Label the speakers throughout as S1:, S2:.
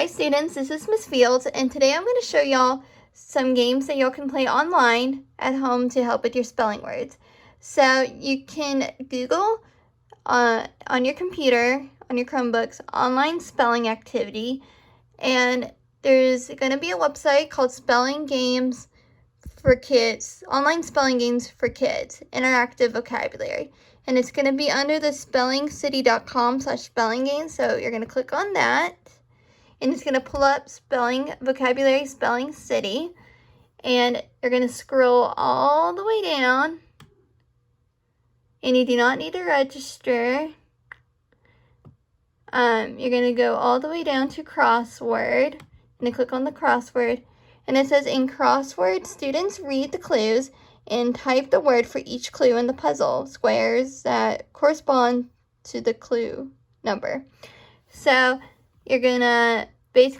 S1: Hi students, this is Miss Fields, and today I'm going to show y'all some games that y'all can play online at home to help with your spelling words. So you can Google on your computer, on your Chromebooks, online spelling activity, and there's going to be a website called Spelling Games for Kids, Online Spelling Games for Kids, Interactive Vocabulary. And it's going to be under the spellingcity.com/spelling games, so you're going to click on that. And it's going to pull up spelling vocabulary spelling city, and you're going to scroll all the way down, and you do not need to register. You're going to go all the way down to crossword, and then click on the crossword, and it says in crossword students read the clues and type the word for each clue in the puzzle squares that correspond to the clue number. So you're gonna read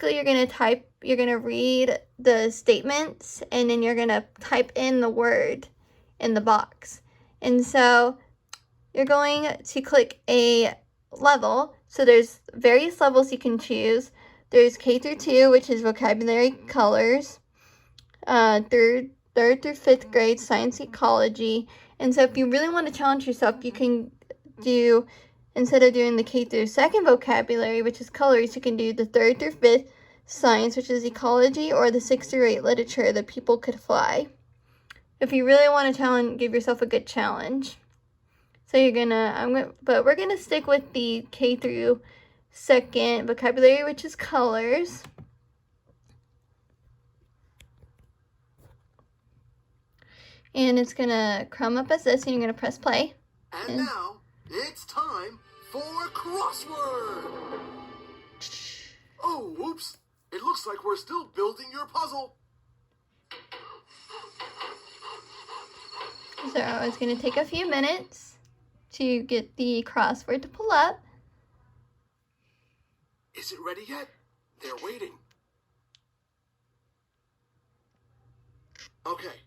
S1: the statements, and then you're gonna type in the word in the box. And so you're going to click a level. So there's various levels you can choose. There's K through 2, which is vocabulary colors, third through 5th grade science ecology. And so if you really want to challenge yourself, you can do, instead of doing the K through 2nd vocabulary, which is colors, you can do the 3rd through 5th science, which is ecology, or the 6th through 8th literature, the people could fly. If you really want to give yourself a good challenge. So but we're gonna stick with the K through 2nd vocabulary, which is colors. And it's gonna come up as this, and you're gonna press play.
S2: And now it's time for Crossword! Oh, whoops! It looks like we're still building your puzzle.
S1: So it's going to take a few minutes to get the crossword to pull up.
S2: Is it ready yet? They're waiting. Okay.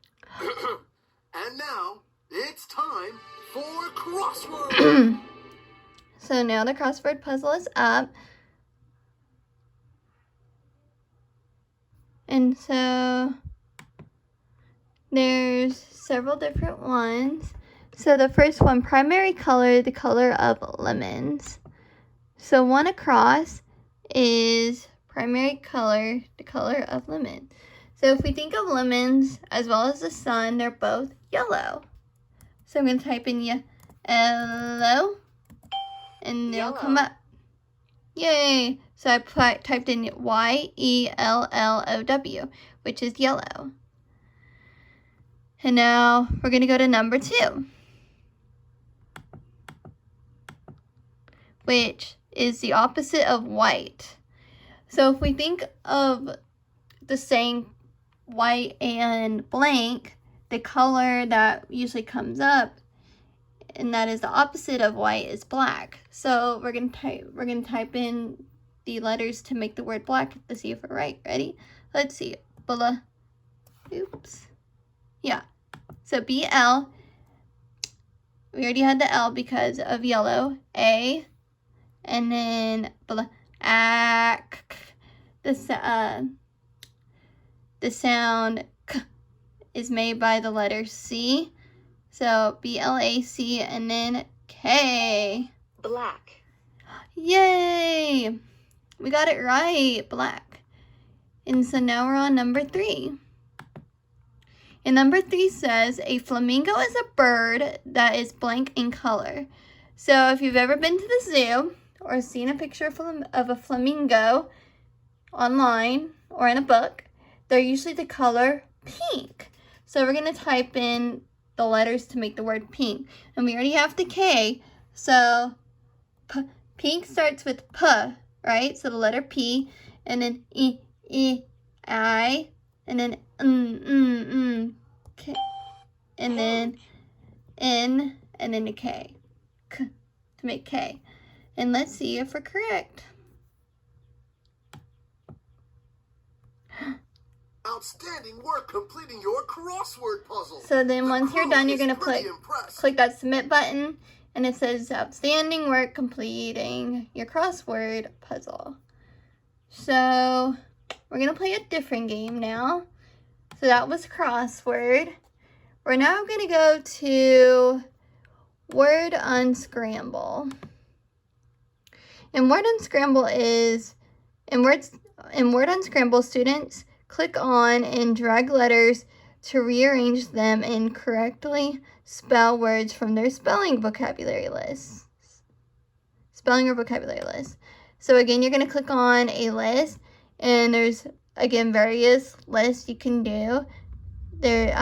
S2: And now it's time for Crossword!
S1: So now the crossword puzzle is up. And so there's several different ones. So the first one, primary color, the color of lemons. So one across is primary color, the color of lemon. So if we think of lemons as well as the sun, they're both yellow. So I'm going to type in yellow, and they'll come up. Yay! So I typed in YELLOW, which is yellow. And now we're going to go to number 2, which is the opposite of white. So if we think of the saying white and blank, the color that usually comes up, and that is the opposite of white, is black. So we're gonna type in the letters to make the word black to see if we're right. Ready? Let's see. Oops. Yeah. So BL. We already had the L because of yellow. A, and then black. The sound K is made by the letter C. So BLAC, and then K.
S3: Black.
S1: Yay! We got it right, black. And so now we're on number 3. And number 3 says, a flamingo is a bird that is blank in color. So if you've ever been to the zoo or seen a picture of a flamingo online or in a book, they're usually the color pink. So we're going to type in the letters to make the word pink. And we already have the K, so pink starts with P, right? So the letter P, and then I, and then K, and then N, and then a K, K to make K. And let's see if we're correct.
S2: Outstanding work completing your crossword puzzle.
S1: So then once you're done, you're going to click that submit button, and it says outstanding work completing your crossword puzzle. So we're going to play a different game now. So that was crossword. We're now going to go to word unscramble. And word unscramble is, in word unscramble, students click on and drag letters to rearrange them and correctly spell words from their spelling vocabulary list. Spelling or vocabulary list. So again, you're going to click on a list, and there's again various lists you can do. There,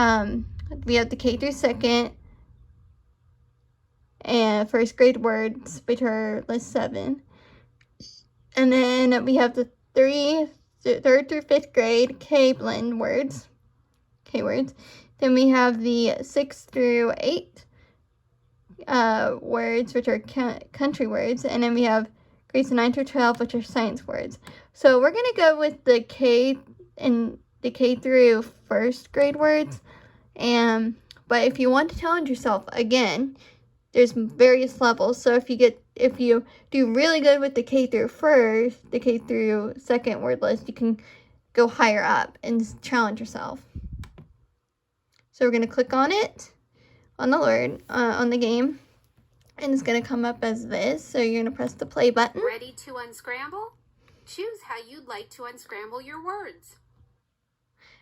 S1: we have the K through second and first grade words, which are list 7, and then we have the third through fifth grade K blend words, K words. Then we have the 6th through 8th words, which are country words, and then we have grades 9 through 12, which are science words. So we're gonna go with the K through first grade words, but if you want to challenge yourself, again, there's various levels. So if you do really good with the K through second word list, you can go higher up and challenge yourself. So we're gonna click on it, on the word, on the game, and it's gonna come up as this. So you're gonna press the play button.
S3: Ready to unscramble? Choose how you'd like to unscramble your words.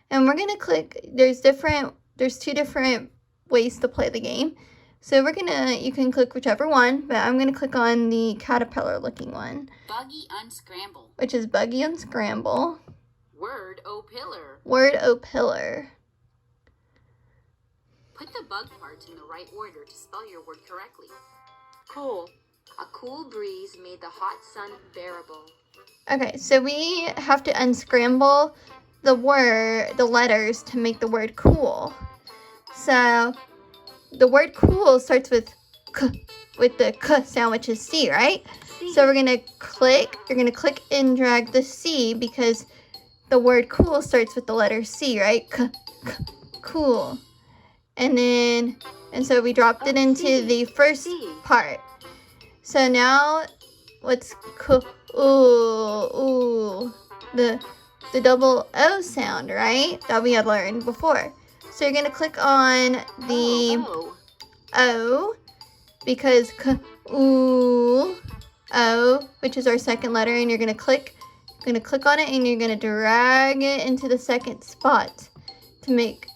S1: And we're gonna click. There's 2 different ways to play the game. So you can click whichever one, but I'm gonna click on the caterpillar looking one.
S3: Buggy unscramble.
S1: Which is buggy unscramble.
S3: Word o pillar.
S1: Word o pillar.
S3: Put the bug parts in the right order to spell your word correctly. Cool. A cool breeze made the hot sun bearable.
S1: Okay, so we have to unscramble the letters to make the word cool. So the word cool starts with k, with the k sound, which is C, right?
S3: C.
S1: So you're gonna click and drag the C, because the word cool starts with the letter C, right? K, cool. And so we dropped it into the first part. So now what's cool? Ooh, the double O sound, right? That we had learned before. So you're gonna click on the O, because O, which is our second letter, and you're gonna click on it, and you're gonna drag it into the second spot to make,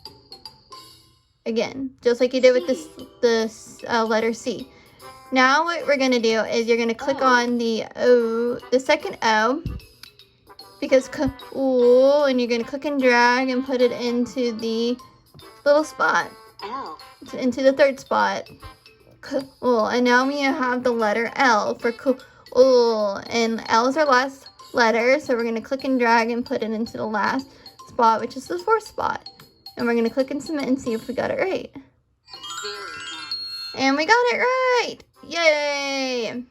S1: again, just like you did with this letter C. Now what we're gonna do is you're gonna click on the O, the second O, because and you're gonna click and drag and put it into the little spot,
S3: L,
S1: into the third spot. Cool. And now we have the letter L for cool, and L is our last letter, so we're gonna click and drag and put it into the last spot, which is the fourth spot. And we're gonna click and submit and see if we got it right.
S3: very nice.
S1: And we got it right! Yay!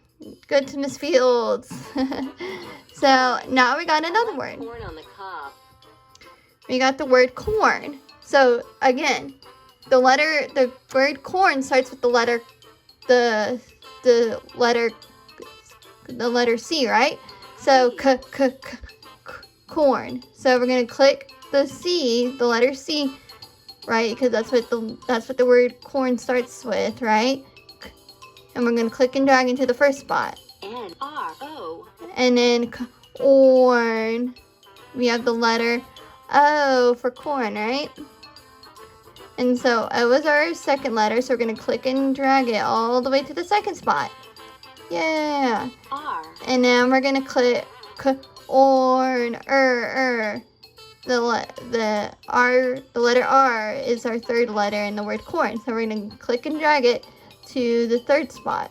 S1: Good to Miss Fields. So now we got another word.
S3: Corn on the cob.
S1: We got the word corn. So again, the word corn starts with the letter C, right? So corn. So we're gonna click the C, the letter C, right? Because that's what the word corn starts with, right? And we're gonna click and drag into the first spot.
S3: N-R-O.
S1: And then corn. We have the letter O for corn, right? And so O is our second letter, so we're gonna click and drag it all the way to the second spot. Yeah.
S3: R.
S1: And then we're gonna click corn. The letter R is our third letter in the word corn. So we're gonna click and drag it to the third spot.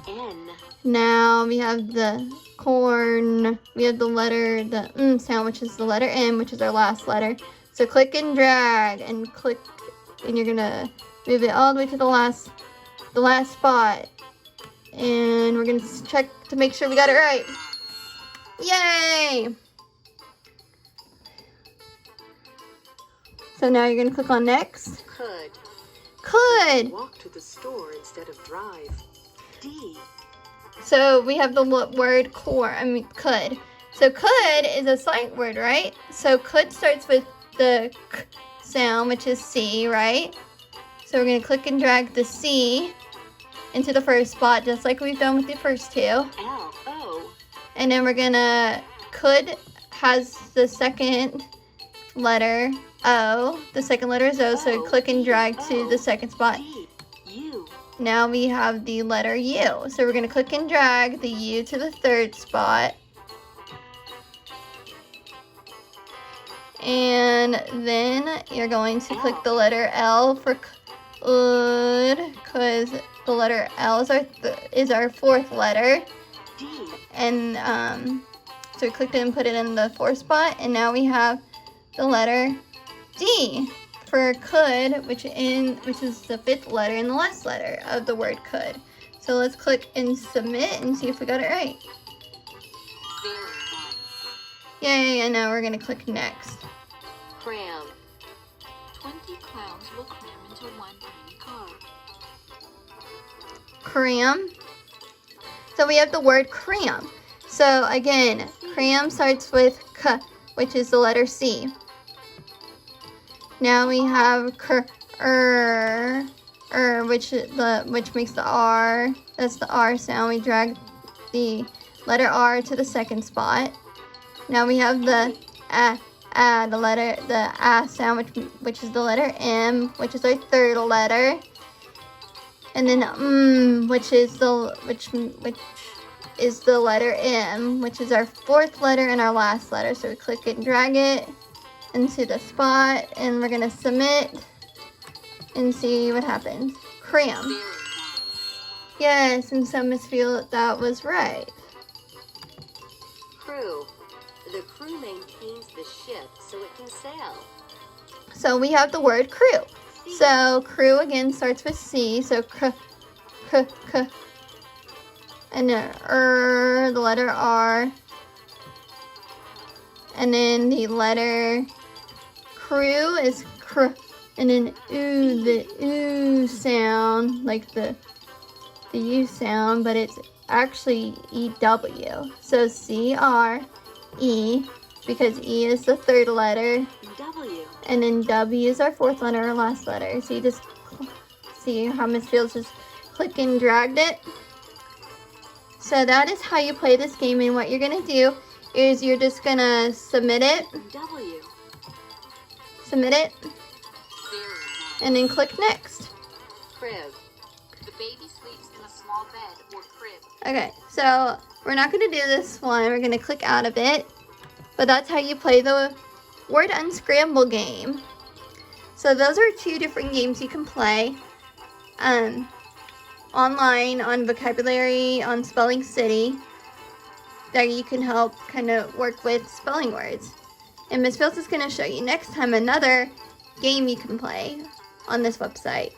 S3: N.
S1: Now we have the corn. We have the letter, the sound, which is the letter N, which is our last letter. So click and drag and click, and you're gonna move it all the way to the last spot. And we're gonna check to make sure we got it right. Yay! So now you're gonna click on next. Could.
S3: Walk to the store instead of drive. D.
S1: So we have the word could. So could is a sight word, right? So could starts with the k sound, which is C, right? So we're going to click and drag the C into the first spot, just like we've done with the first two.
S3: L-O.
S1: And then we're going to, could has the second letter O. The second letter is O, so click and drag to the second spot.
S3: U.
S1: Now we have the letter U. So we're going to click and drag the U to the third spot. And then you're going to click the letter L for could, because the letter L is our fourth letter.
S3: D.
S1: And so we clicked it and put it in the fourth spot. And now we have the letter D for could, which is the fifth letter and the last letter of the word could. So let's click and submit and see if we got it right.
S3: Very nice.
S1: Yay, and now we're going to click next.
S3: Cram. 20 clowns will cram into one tiny car.
S1: Cram. So we have the word cram. So again, cram starts with K, which is the letter C. Now we have which makes the R. That's the R sound. We drag the letter R to the second spot. Now we have the the A sound, which is the letter M, which is our third letter. And then which is the letter M, which is our fourth letter and our last letter. So we click it and drag it into the spot, and we're gonna submit and see what happens. Cram.
S3: Very nice.
S1: Yes, and so Miss Field, that was right.
S3: Crew. The crew maintains the ship so it can sail.
S1: So we have the word crew. So crew again starts with C. So k, and then the letter R, and then the letter crew is cr, and then ooh, the ooh sound, like the U sound, but it's actually EW. So CRE, because E is the third letter.
S3: W.
S1: And then W is our fourth letter, our last letter. So you just see how Miss Fields just click and dragged it. So that is how you play this game. And what you're going to do is you're just going to submit it.
S3: W.
S1: Submit it.
S3: Very nice.
S1: And then click next.
S3: Crib. The baby sleeps in a small bed or crib.
S1: Okay, so we're not going to do this one. We're going to click out of it. But that's how you play the word unscramble game. So those are two different games you can play online, on Vocabulary, on Spelling City, that you can help kind of work with spelling words. And Miss Fields is going to show you next time another game you can play on this website.